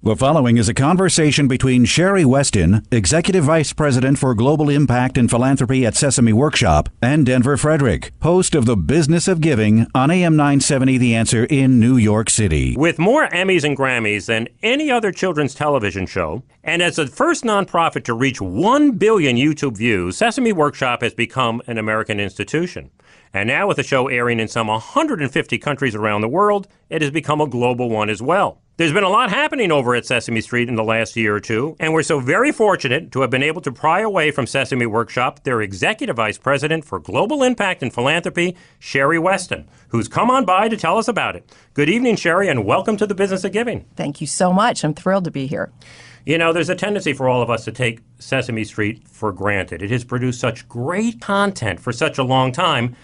The following is a conversation between Sherrie Westin, Executive Vice President for Global Impact and Philanthropy at Sesame Workshop, and Denver Frederick, host of The Business of Giving on AM 970 The Answer in New York City. With more Emmys and Grammys than any other children's television show, and as the first nonprofit to reach 1 billion YouTube views, Sesame Workshop has become an American institution. And now with the show airing in some 150 countries around the world, it has become a global one as well. There's been a lot happening over at Sesame Street in the last year or two, and we're so very fortunate to have been able to pry away from Sesame Workshop their Executive Vice President for Global Impact and Philanthropy, Sherrie Westin, who's come on by to tell us about it. Good evening, Sherrie, and welcome to The Business of Giving. Thank you so much. I'm thrilled to be here. You know, there's a tendency for all of us to take Sesame Street for granted. It has produced such great content for such a long time.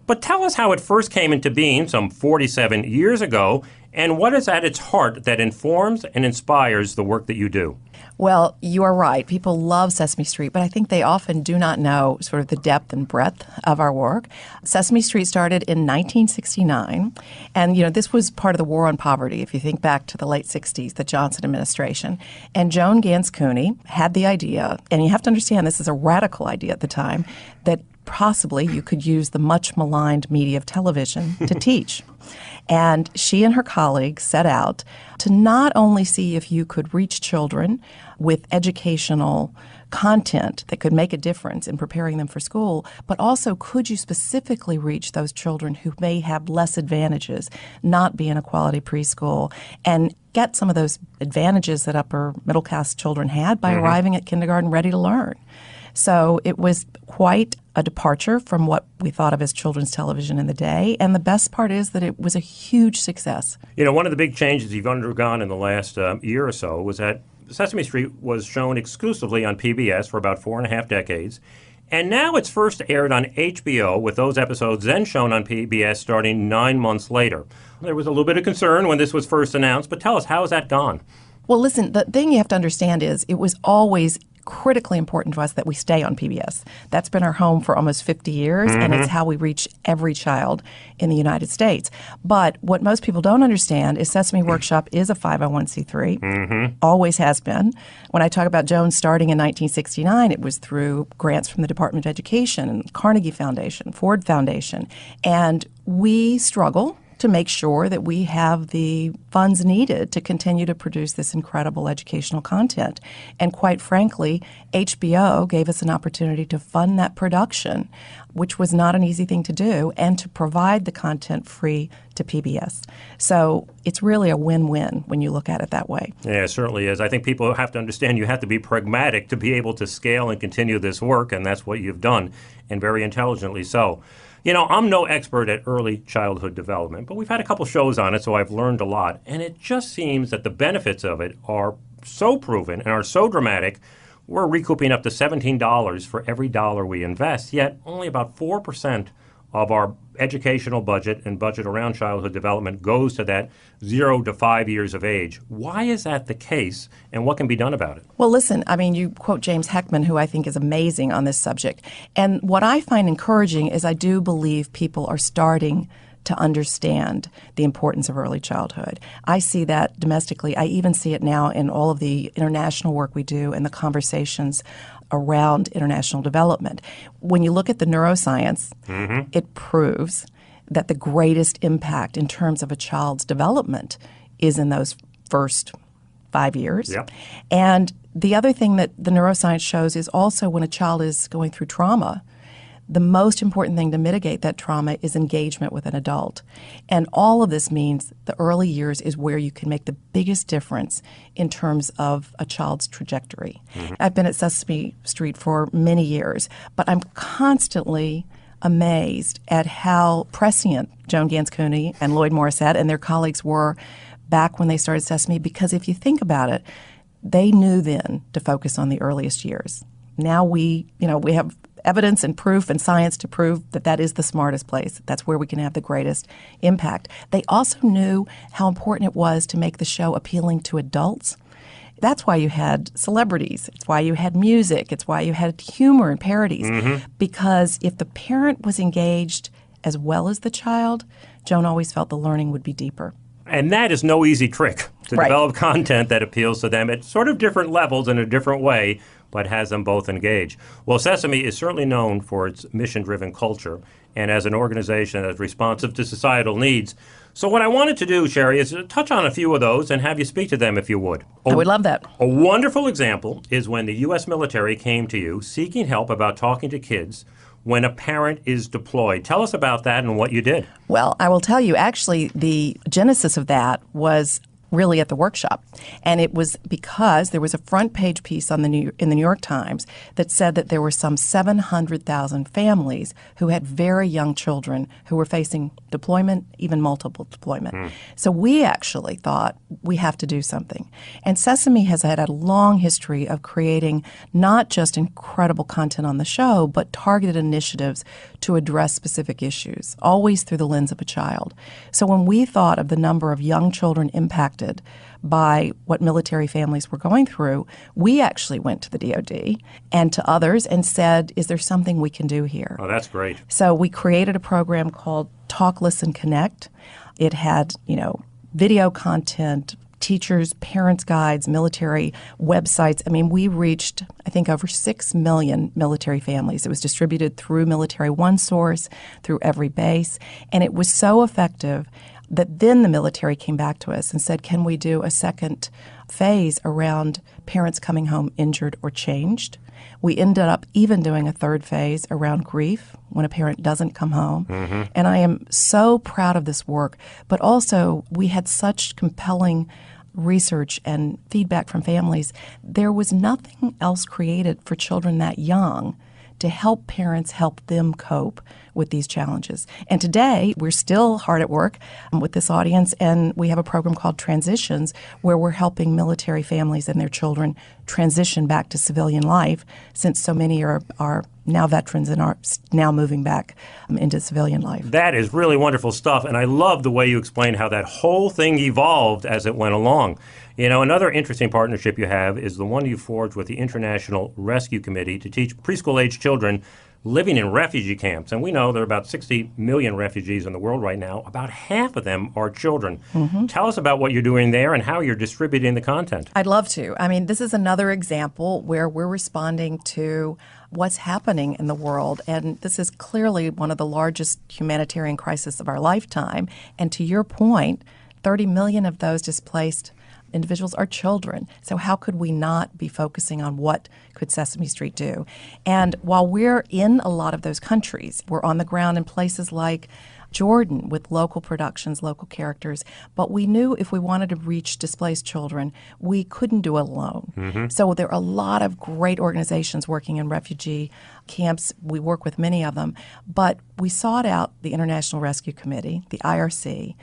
But tell us how it first came into being some 47 years ago, and what is at its heart that informs and inspires the work that you do? Well, you are right. People love Sesame Street, but I think they often do not know sort of the depth and breadth of our work. Sesame Street started in 1969, and this was part of the war on poverty, if you think back to the late 60s, the Johnson administration. And Joan Gans Cooney had the idea, and you have to understand this is a radical idea at the time, that possibly you could use the much maligned media of television to teach. And she and her colleagues set out to not only see if you could reach children with educational content that could make a difference in preparing them for school, but also could you specifically reach those children who may have less advantages, not be in a quality preschool, and get some of those advantages that upper middle class children had by arriving at kindergarten ready to learn. So it was quite a departure from what we thought of as children's television in the day. And the best part is that it was a huge success. You know, one of the big changes you've undergone in the last year or so was that Sesame Street was shown exclusively on PBS for about 4.5 decades. And now it's first aired on HBO, with those episodes then shown on PBS starting 9 months later. There was a little bit of concern when this was first announced, but tell us, how has that gone? Well, listen, the thing you have to understand is it was always critically important to us that we stay on PBS. That's been our home for almost 50 years, and it's how we reach every child in the United States. But what most people don't understand is Sesame Workshop is a 501c3, always has been. When I talk about Joan starting in 1969, it was through grants from the Department of Education and Carnegie Foundation, Ford Foundation, and we struggle to make sure that we have the funds needed to continue to produce this incredible educational content. And quite frankly, HBO gave us an opportunity to fund that production, which was not an easy thing to do, and to provide the content free to PBS. So it's really a win-win when you look at it that way. Yeah, it certainly is. I think people have to understand you have to be pragmatic to be able to scale and continue this work, and that's what you've done, and very intelligently so. You know, I'm no expert at early childhood development, but we've had a couple shows on it, so I've learned a lot. And it just seems that the benefits of it are so proven and are so dramatic. We're recouping up to $17 for every dollar we invest, yet only about 4% of our educational budget and budget around childhood development goes to that 0 to 5 years of age. Why is that the case, and what can be done about it? Well, listen, I mean, you quote James Heckman, who I think is amazing on this subject. And what I find encouraging is I do believe people are starting to understand the importance of early childhood. I see that domestically. I even see it now in all of the international work we do and the conversations around international development. When you look at the neuroscience, it proves that the greatest impact in terms of a child's development is in those first 5 years. Yep. And the other thing that the neuroscience shows is also when a child is going through trauma, the most important thing to mitigate that trauma is engagement with an adult. And all of this means the early years is where you can make the biggest difference in terms of a child's trajectory. I've been at Sesame Street for many years, but I'm constantly amazed at how prescient Joan Gans Cooney and Lloyd Morissette and their colleagues were back when they started Sesame, because if you think about it, they knew then to focus on the earliest years. Now we have evidence and proof and science to prove that that is the smartest place. That's where we can have the greatest impact. They also knew how important it was to make the show appealing to adults. That's why you had celebrities. It's why you had music. It's why you had humor and parodies. Because if the parent was engaged as well as the child, Joan always felt the learning would be deeper. And that is no easy trick to Right. develop content that appeals to them at sort of different levels in a different way, but has them both engaged. Well, Sesame is certainly known for its mission-driven culture and as an organization that's responsive to societal needs. So what I wanted to do, Sherrie, is to touch on a few of those and have you speak to them if you would. I would love that. A wonderful example is when the U.S. military came to you seeking help about talking to kids when a parent is deployed. Tell us about that and what you did. Well, I will tell you, actually, the genesis of that was really at the workshop. And it was because there was a front page piece in the New York Times that said that there were some 700,000 families who had very young children who were facing deployment, even multiple deployment. So we actually thought we have to do something. And Sesame has had a long history of creating not just incredible content on the show, but targeted initiatives to address specific issues, always through the lens of a child. So when we thought of the number of young children impacted by what military families were going through, we actually went to the DoD and to others and said, is there something we can do here? Oh, that's great. So we created a program called Talk, Listen, Connect. It had, video content, teachers, parents' guides, military websites. I mean, we reached, I think, over 6 million military families. It was distributed through Military One Source, through every base, and it was so effective that then the military came back to us and said, can we do a second phase around parents coming home injured or changed? We ended up even doing a third phase around grief when a parent doesn't come home. And I am so proud of this work. But also, we had such compelling research and feedback from families. There was nothing else created for children that young to help parents help them cope with these challenges. And today, we're still hard at work with this audience, and we have a program called Transitions where we're helping military families and their children transition back to civilian life, since so many are now veterans and are now moving back into civilian life. That is really wonderful stuff, and I love the way you explain how that whole thing evolved as it went along. Another interesting partnership you have is the one you forged with the International Rescue Committee to teach preschool-age children living in refugee camps. And we know there are about 60 million refugees in the world right now. About half of them are children. Tell us about what you're doing there and how you're distributing the content. I'd love to. I mean, this is another example where we're responding to what's happening in the world. And this is clearly one of the largest humanitarian crises of our lifetime. And to your point, 30 million of those displaced individuals are children. So how could we not be focusing on what could Sesame Street do? And while we're in a lot of those countries, we're on the ground in places like Jordan with local productions, local characters, but we knew if we wanted to reach displaced children, we couldn't do it alone. So there are a lot of great organizations working in refugee camps. We work with many of them, but we sought out the International Rescue Committee, the IRC,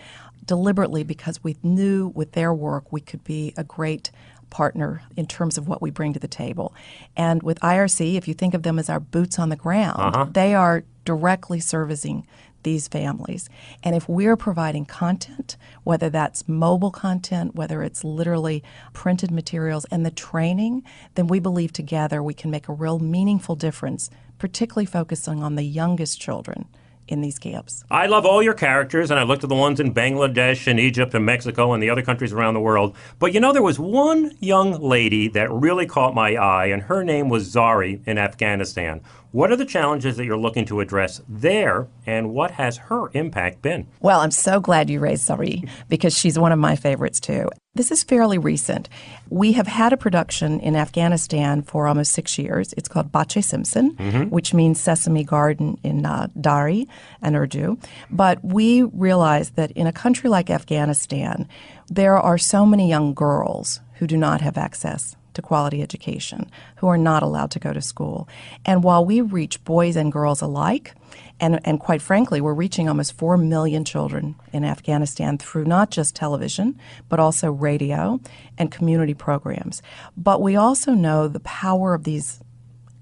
deliberately because we knew with their work we could be a great partner in terms of what we bring to the table. And with IRC, if you think of them as our boots on the ground, they are directly servicing these families. And if we're providing content, whether that's mobile content, whether it's literally printed materials and the training, then we believe together we can make a real meaningful difference, particularly focusing on the youngest children in these camps. I love all your characters, and I looked at the ones in Bangladesh and Egypt and Mexico and the other countries around the world. But there was one young lady that really caught my eye, and her name was Zari in Afghanistan. What are the challenges that you're looking to address there, and what has her impact been? Well, I'm so glad you raised Sari because she's one of my favorites too. This is fairly recent. We have had a production in Afghanistan for almost 6 years. It's called Bache Simpson, which means Sesame Garden in Dari and Urdu. But we realized that in a country like Afghanistan, there are so many young girls who do not have access to quality education, who are not allowed to go to school. And while we reach boys and girls alike, and quite frankly, we're reaching almost 4 million children in Afghanistan through not just television, but also radio and community programs. But we also know the power of these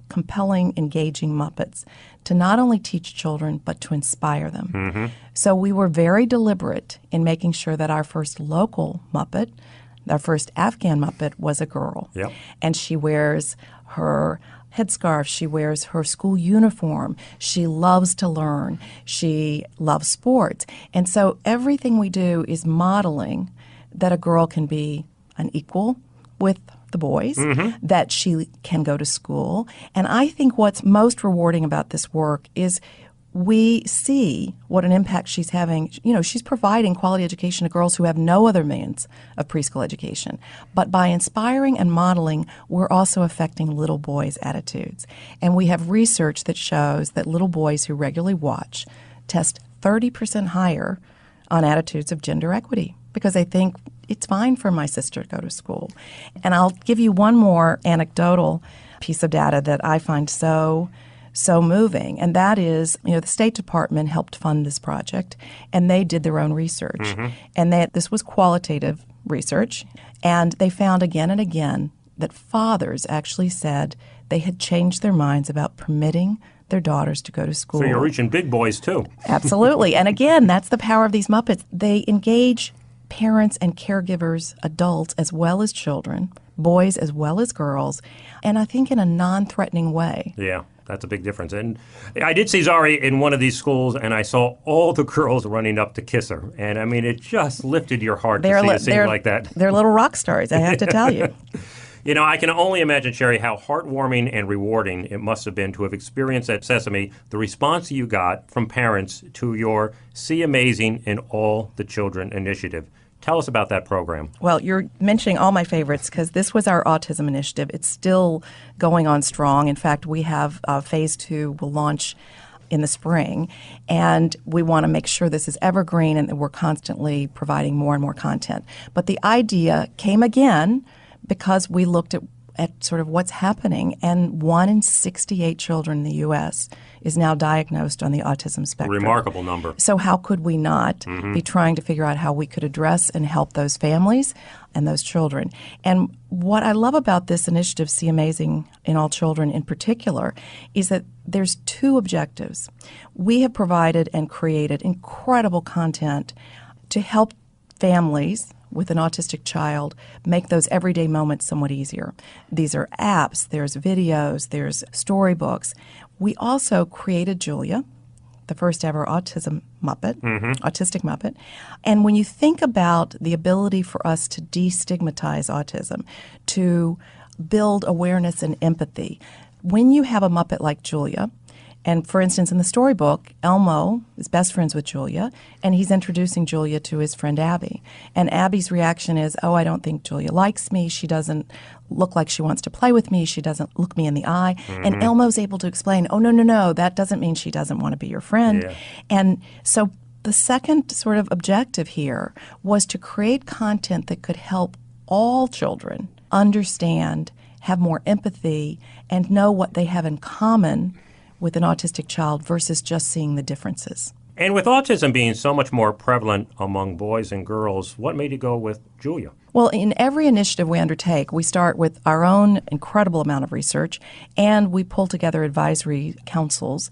compelling, engaging Muppets to not only teach children, but to inspire them. So we were very deliberate in making sure that our first local Muppet, our first Afghan Muppet, was a girl. And she wears her headscarf. She wears her school uniform. She loves to learn. She loves sports. And so everything we do is modeling that a girl can be an equal with the boys, that she can go to school. And I think what's most rewarding about this work is we see what an impact she's having. She's providing quality education to girls who have no other means of preschool education. But by inspiring and modeling, we're also affecting little boys' attitudes. And we have research that shows that little boys who regularly watch test 30% higher on attitudes of gender equity because they think it's fine for my sister to go to school. And I'll give you one more anecdotal piece of data that I find so moving, and that is, the State Department helped fund this project, and they did their own research. And this was qualitative research, and they found again and again that fathers actually said they had changed their minds about permitting their daughters to go to school. So you're reaching big boys, too. Absolutely. And again, that's the power of these Muppets. They engage parents and caregivers, adults as well as children, boys as well as girls, and I think in a non-threatening way. Yeah. That's a big difference. And I did see Zari in one of these schools, and I saw all the girls running up to kiss her. And, I mean, it just lifted your heart to see a scene like that. They're little rock stars, I have to tell you. I can only imagine, Sherrie, how heartwarming and rewarding it must have been to have experienced at Sesame the response you got from parents to your See Amazing in All the Children initiative. Tell us about that program. Well, you're mentioning all my favorites because this was our autism initiative. It's still going on strong. In fact, we have phase 2 will launch in the spring, and we want to make sure this is evergreen and that we're constantly providing more and more content. But the idea came again because we looked at sort of what's happening, and 1 in 68 children in the U.S. is now diagnosed on the autism spectrum. Remarkable number. So how could we not be trying to figure out how we could address and help those families and those children? And what I love about this initiative, See Amazing in All Children in particular, is that there's 2 objectives. We have provided and created incredible content to help families with an autistic child make those everyday moments somewhat easier. These are apps, there's videos, there's storybooks. We also created Julia, the first ever autistic Muppet. And when you think about the ability for us to destigmatize autism, to build awareness and empathy, when you have a Muppet like Julia, and for instance, in the storybook, Elmo is best friends with Julia, and he's introducing Julia to his friend Abby. And Abby's reaction is, oh, I don't think Julia likes me. She doesn't look like she wants to play with me. She doesn't look me in the eye. And Elmo's able to explain, oh, no, that doesn't mean she doesn't want to be your friend. Yeah. And so the second sort of objective here was to create content that could help all children understand, have more empathy, and know what they have in common with an autistic child versus just seeing the differences. And with autism being so much more prevalent among boys and girls, what made you go with Julia? Well, in every initiative we undertake, we start with our own incredible amount of research, and we pull together advisory councils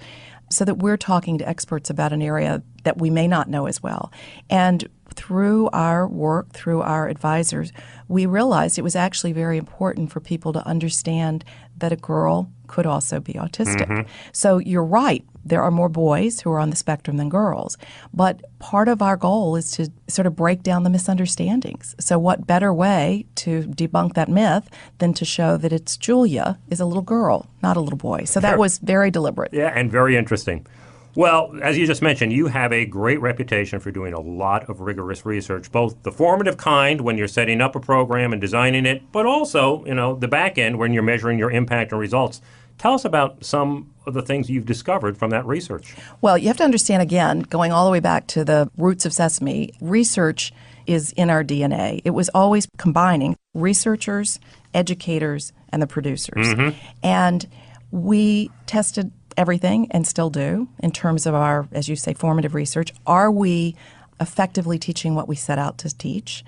so that we're talking to experts about an area that we may not know as well. And through our work, through our advisors, we realized it was actually very important for people to understand that a girl could also be autistic. So you're right, there are more boys who are on the spectrum than girls. But part of our goal is to sort of break down the misunderstandings. So what better way to debunk that myth than to show that it's Julia is a little girl, not a little boy. So that was very deliberate. Yeah, and very interesting. Well, as you just mentioned, you have a great reputation for doing a lot of rigorous research, both the formative kind when you're setting up a program and designing it, but also, the back end when you're measuring your impact and results. Tell us about some of the things you've discovered from that research. Well, you have to understand, again, going all the way back to the roots of Sesame, research is in our DNA. It was always combining researchers, educators, and the producers. And we tested everything and still do in terms of our, as you say, formative research. Are we effectively teaching what we set out to teach?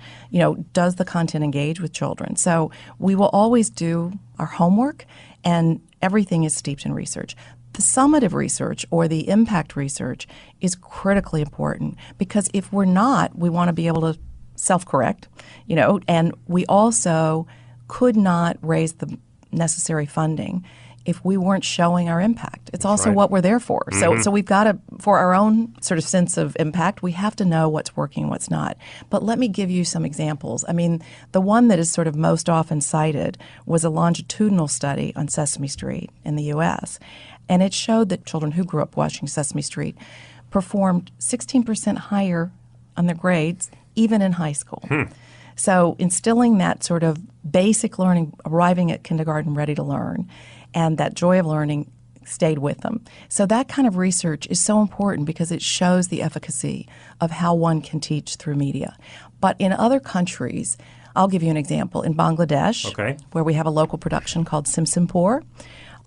Does the content engage with children? So we will always do our homework, and everything is steeped in research. The summative research or the impact research is critically important because if we're not, we want to be able to self-correct, and we also could not raise the necessary funding if we weren't showing our impact. It's also right. what we're there for. So we've got to, for our own sort of sense of impact, we have to know what's working and what's not. But let me give you some examples. I mean, the one that is sort of most often cited was a longitudinal study on Sesame Street in the U.S., and it showed that children who grew up watching Sesame Street performed 16% higher on their grades, even in high school. So instilling that sort of basic learning, arriving at kindergarten ready to learn, and that joy of learning stayed with them. So that kind of research is so important because it shows the efficacy of how one can teach through media. But in other countries, I'll give you an example. In Bangladesh, where we have a local production called Simsimpur,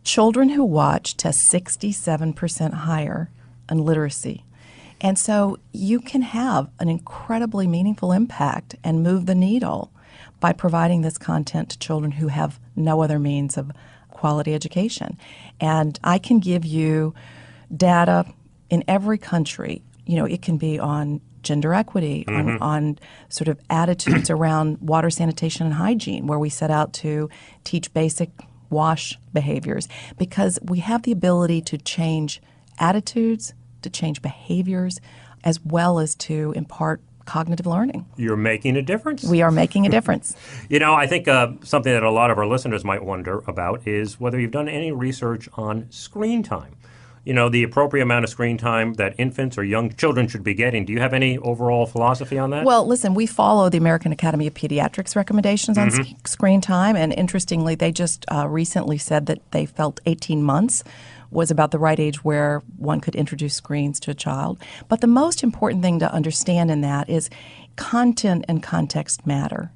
children who watch test 67% higher on literacy. And so you can have an incredibly meaningful impact and move the needle by providing this content to children who have no other means of quality education. And I can give you data in every country. You know, it can be on gender equity, on sort of attitudes around water, sanitation, and hygiene, where we set out to teach basic wash behaviors, because we have the ability to change attitudes, to change behaviors, as well as to impart cognitive learning. You're making a difference. We are making a difference. You know, I think something that a lot of our listeners might wonder about is whether you've done any research on screen time. You know, the appropriate amount of screen time that infants or young children should be getting. Do you have any overall philosophy on that? Well, listen, we follow the American Academy of Pediatrics recommendations on screen time, and interestingly, they just recently said that they felt 18 months was about the right age where one could introduce screens to a child. But the most important thing to understand in that is content and context matter.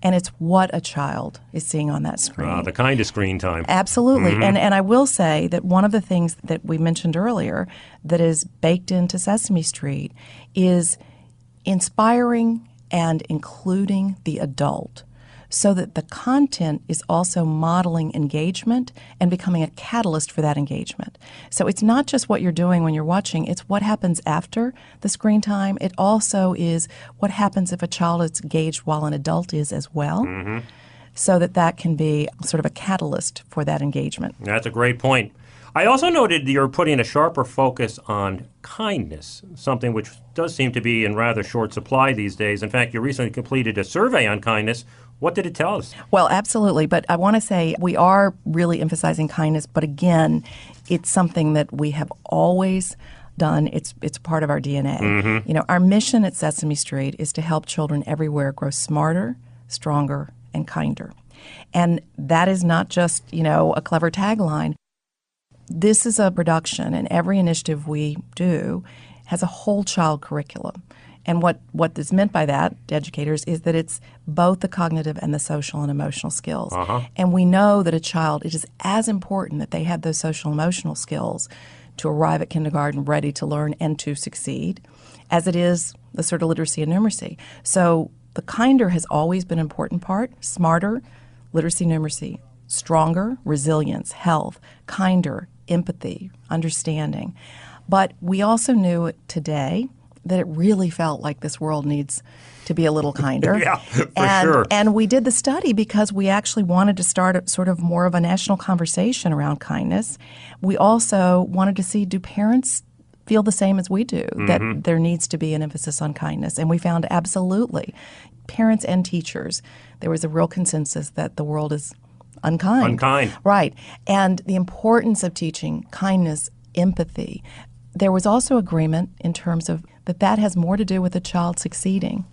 And it's what a child is seeing on that screen. The kind of screen time. Absolutely. And I will say that one of the things that we mentioned earlier that is baked into Sesame Street is inspiring and including the adult, so that the content is also modeling engagement and becoming a catalyst for that engagement. So it's not just what you're doing when you're watching, it's what happens after the screen time. It also is what happens if a child is engaged while an adult is as well, so that that can be sort of a catalyst for that engagement. That's a great point. I also noted you're putting a sharper focus on kindness, something which does seem to be in rather short supply these days. In fact, you recently completed a survey on kindness. What did it tell us? Well, absolutely. But I want to say we are really emphasizing kindness. But again, it's something that we have always done. It's part of our DNA. You know, our mission at Sesame Street is to help children everywhere grow smarter, stronger, and kinder. And that is not just, you know, a clever tagline. This is a production, and every initiative we do has a whole child curriculum. And what is meant by that, to educators, is that it's both the cognitive and the social and emotional skills. And we know that a child, it is as important that they have those social and emotional skills to arrive at kindergarten ready to learn and to succeed, as it is the sort of literacy and numeracy. So the kinder has always been an important part. Smarter, literacy, numeracy. Stronger, resilience, health. Kinder, empathy, understanding. But we also knew today that it really felt like this world needs to be a little kinder. Yeah, for sure. And we did the study because we actually wanted to start a sort of more of a national conversation around kindness. We also wanted to see, do parents feel the same as we do, that there needs to be an emphasis on kindness? And we found absolutely, parents and teachers, there was a real consensus that the world is unkind. Unkind. Right. And the importance of teaching kindness, empathy. There was also agreement in terms of that has more to do with a child succeeding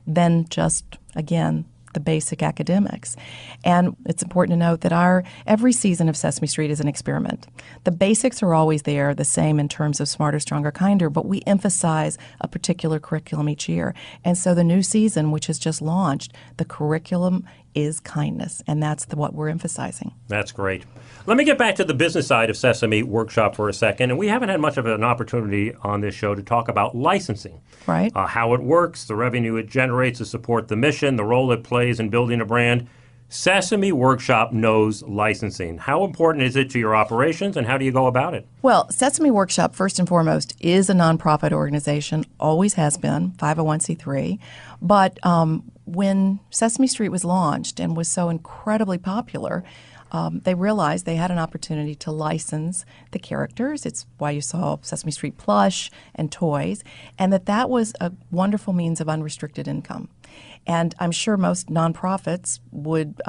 than just, again, the basic academics. And it's important to note that every season of Sesame Street is an experiment. The basics are always there, the same in terms of smarter, stronger, kinder, but we emphasize a particular curriculum each year. And so the new season, which has just launched, the curriculum is kindness, and that's what we're emphasizing. That's great. Let me get back to the business side of Sesame Workshop for a second, and we haven't had much of an opportunity on this show to talk about licensing. Right. How it works, the revenue it generates to support the mission, the role it plays in building a brand. Sesame Workshop knows licensing. How important is it to your operations, and how do you go about it? Well, Sesame Workshop, first and foremost, is a nonprofit organization, always has been, 501c3. But when Sesame Street was launched and was so incredibly popular, they realized they had an opportunity to license the characters. It's why you saw Sesame Street plush and toys, and that was a wonderful means of unrestricted income. And I'm sure most nonprofits would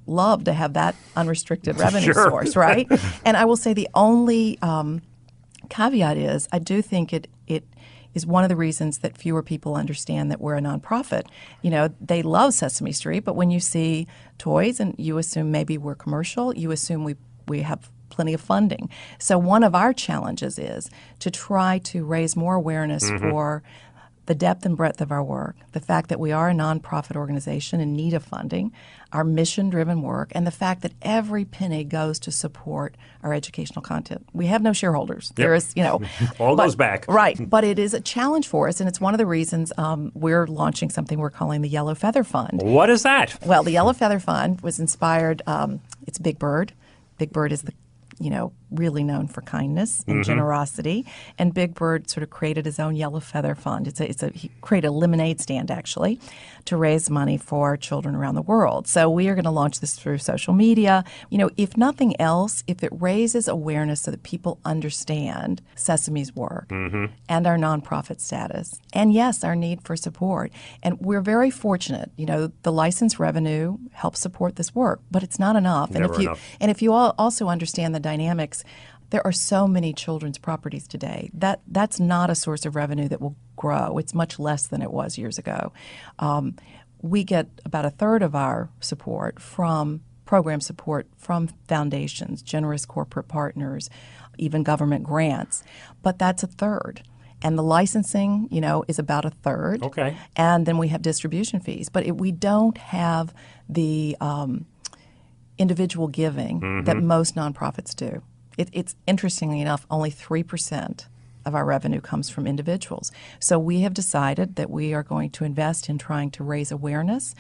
love to have that unrestricted revenue Sure. source, right? And I will say the only caveat is I do think it is one of the reasons that fewer people understand that we're a nonprofit. You know, they love Sesame Street, but when you see toys and you assume maybe we're commercial, you assume we have plenty of funding. So one of our challenges is to try to raise more awareness for the depth and breadth of our work, the fact that we are a nonprofit organization in need of funding, our mission-driven work, and the fact that every penny goes to support our educational content. We have no shareholders. There is, all goes back. Right, but it is a challenge for us, and it's one of the reasons we're launching something we're calling the Yellow Feather Fund. What is that? Well, the Yellow Feather Fund was inspired. It's Big Bird. Big Bird is the really known for kindness and generosity. And Big Bird sort of created his own Yellow Feather Fund. He created a lemonade stand, actually, to raise money for children around the world. So we are going to launch this through social media. If nothing else, if it raises awareness so that people understand Sesame's work and our nonprofit status, and yes, our need for support. And we're very fortunate. The license revenue helps support this work, but it's not enough. And if you all also understand the dynamics, there are so many children's properties today. That's not a source of revenue that will grow. It's much less than it was years ago. We get about a third of our support from program support from foundations, generous corporate partners, even government grants. But that's a third. And the licensing, is about a third. Okay. And then we have distribution fees. But we don't have the individual giving that most nonprofits do. It's interestingly enough, only 3% of our revenue comes from individuals. So we have decided that we are going to invest in trying to raise awareness,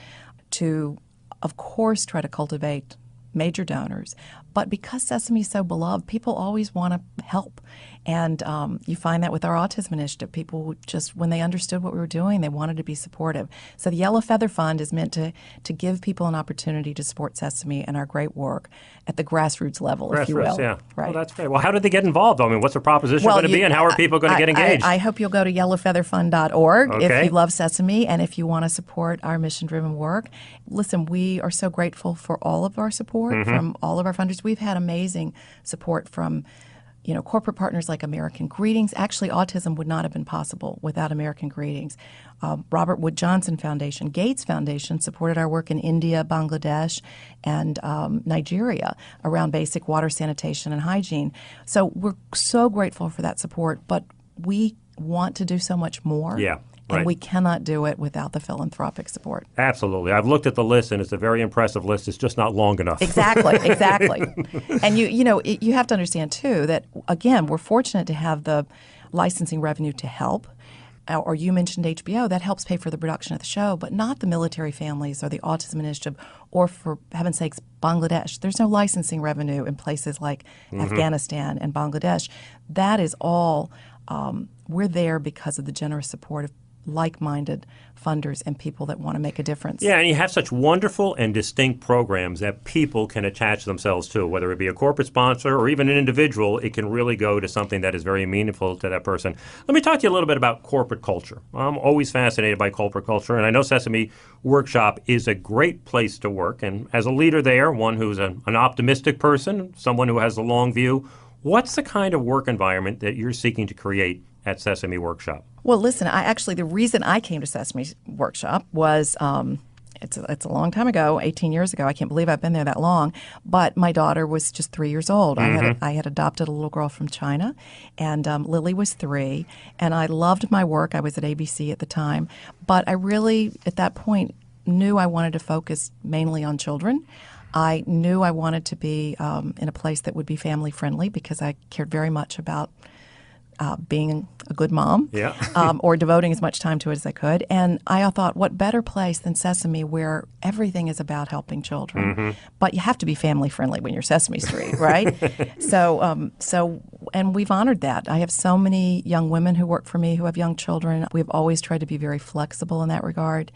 to, of course, try to cultivate major donors. But because Sesame is so beloved, people always want to help. And you find that with our Autism initiative. People just, when they understood what we were doing, they wanted to be supportive. So the Yellow Feather Fund is meant to give people an opportunity to support Sesame and our great work at the grassroots level, if you will. Yeah. Right. Well, that's great. Well, how did they get involved? I mean, what's the proposition going to be, and how are people going to get engaged? I hope you'll go to yellowfeatherfund.org Okay. if you love Sesame and if you want to support our mission-driven work. Listen, we are so grateful for all of our support from all of our funders. We've had amazing support from corporate partners like American Greetings. Actually, Autism would not have been possible without American Greetings. Robert Wood Johnson Foundation, Gates Foundation supported our work in India, Bangladesh, and Nigeria around basic water sanitation and hygiene. So we're so grateful for that support, but we want to do so much more. Yeah. And Right. we cannot do it without the philanthropic support. Absolutely. I've looked at the list, and it's a very impressive list. It's just not long enough. Exactly. And you have to understand, too, that, again, we're fortunate to have the licensing revenue to help. Or you mentioned HBO, that helps pay for the production of the show, but not the military families or the Autism Initiative or, for heaven's sakes, Bangladesh. There's no licensing revenue in places like Afghanistan and Bangladesh. That is all, we're there because of the generous support of like-minded funders and people that want to make a difference. Yeah, and you have such wonderful and distinct programs that people can attach themselves to, whether it be a corporate sponsor or even an individual. It can really go to something that is very meaningful to that person. Let me talk to you a little bit about corporate culture. I'm always fascinated by corporate culture, and I know Sesame Workshop is a great place to work. And as a leader there, one who's an optimistic person, someone who has a long view, what's the kind of work environment that you're seeking to create at Sesame Workshop? Well, listen, the reason I came to Sesame Workshop was it's a long time ago, 18 years ago. I can't believe I've been there that long. But my daughter was just 3 years old. I had adopted a little girl from China, and Lily was 3. And I loved my work. I was at ABC at the time. But I really, at that point, knew I wanted to focus mainly on children. I knew I wanted to be in a place that would be family friendly because I cared very much about being a good mom, or devoting as much time to it as I could. And I thought, what better place than Sesame, where everything is about helping children, but you have to be family friendly when you're Sesame Street, right? And we've honored that. I have so many young women who work for me who have young children. We've always tried to be very flexible in that regard.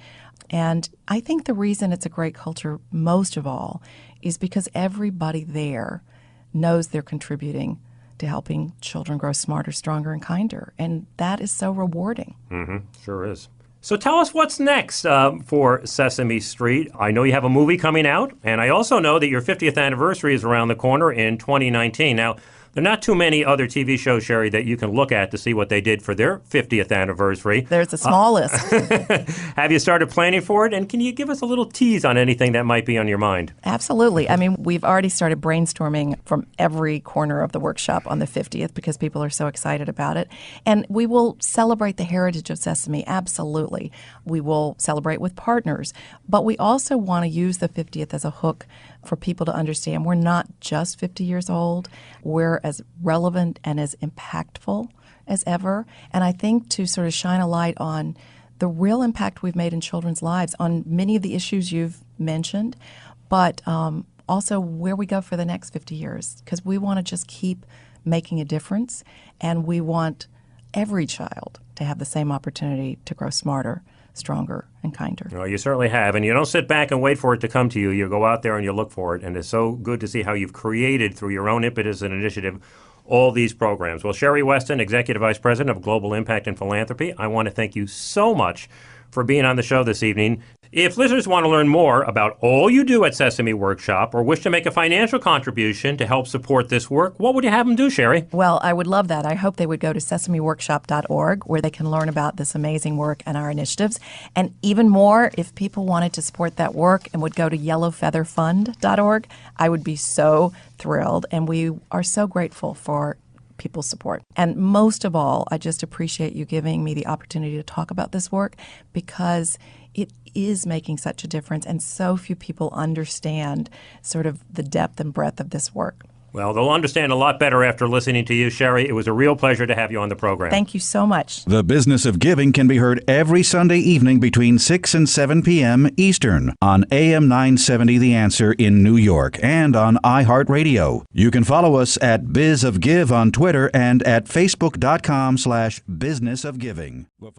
And I think the reason it's a great culture, most of all, is because everybody there knows they're contributing to helping children grow smarter, stronger, and kinder. And that is so rewarding. Sure is. So tell us what's next for Sesame Street. I know you have a movie coming out, and I also know that your 50th anniversary is around the corner in 2019. Now, there are not too many other TV shows, Sherrie, that you can look at to see what they did for their 50th anniversary. There's a small list. Have you started planning for it? And can you give us a little tease on anything that might be on your mind? Absolutely. I mean, we've already started brainstorming from every corner of the workshop on the 50th because people are so excited about it. And we will celebrate the heritage of Sesame, absolutely. We will celebrate with partners. But we also want to use the 50th as a hook for people to understand we're not just 50 years old. We're as relevant and as impactful as ever. And I think to sort of shine a light on the real impact we've made in children's lives on many of the issues you've mentioned, but also where we go for the next 50 years, because we want to just keep making a difference, and we want every child to have the same opportunity to grow smarter, stronger, and kinder. Well, you certainly have. And you don't sit back and wait for it to come to you. You go out there and you look for it. And it's so good to see how you've created, through your own impetus and initiative, all these programs. Well, Sherrie Westin, Executive Vice President of Global Impact and Philanthropy, I want to thank you so much for being on the show this evening. If listeners want to learn more about all you do at Sesame Workshop or wish to make a financial contribution to help support this work, what would you have them do, Sherrie? Well, I would love that. I hope they would go to sesameworkshop.org, where they can learn about this amazing work and our initiatives. And even more, if people wanted to support that work and would go to yellowfeatherfund.org, I would be so thrilled. And we are so grateful for people's support. And most of all, I just appreciate you giving me the opportunity to talk about this work, because it is making such a difference, and so few people understand sort of the depth and breadth of this work. Well, they'll understand a lot better after listening to you, Sherrie. It was a real pleasure to have you on the program. Thank you so much. The Business of Giving can be heard every Sunday evening between 6 and 7 p.m. Eastern on AM 970 The Answer in New York and on iHeartRadio. You can follow us at Biz of Give on Twitter and at Facebook.com/businessofgiving.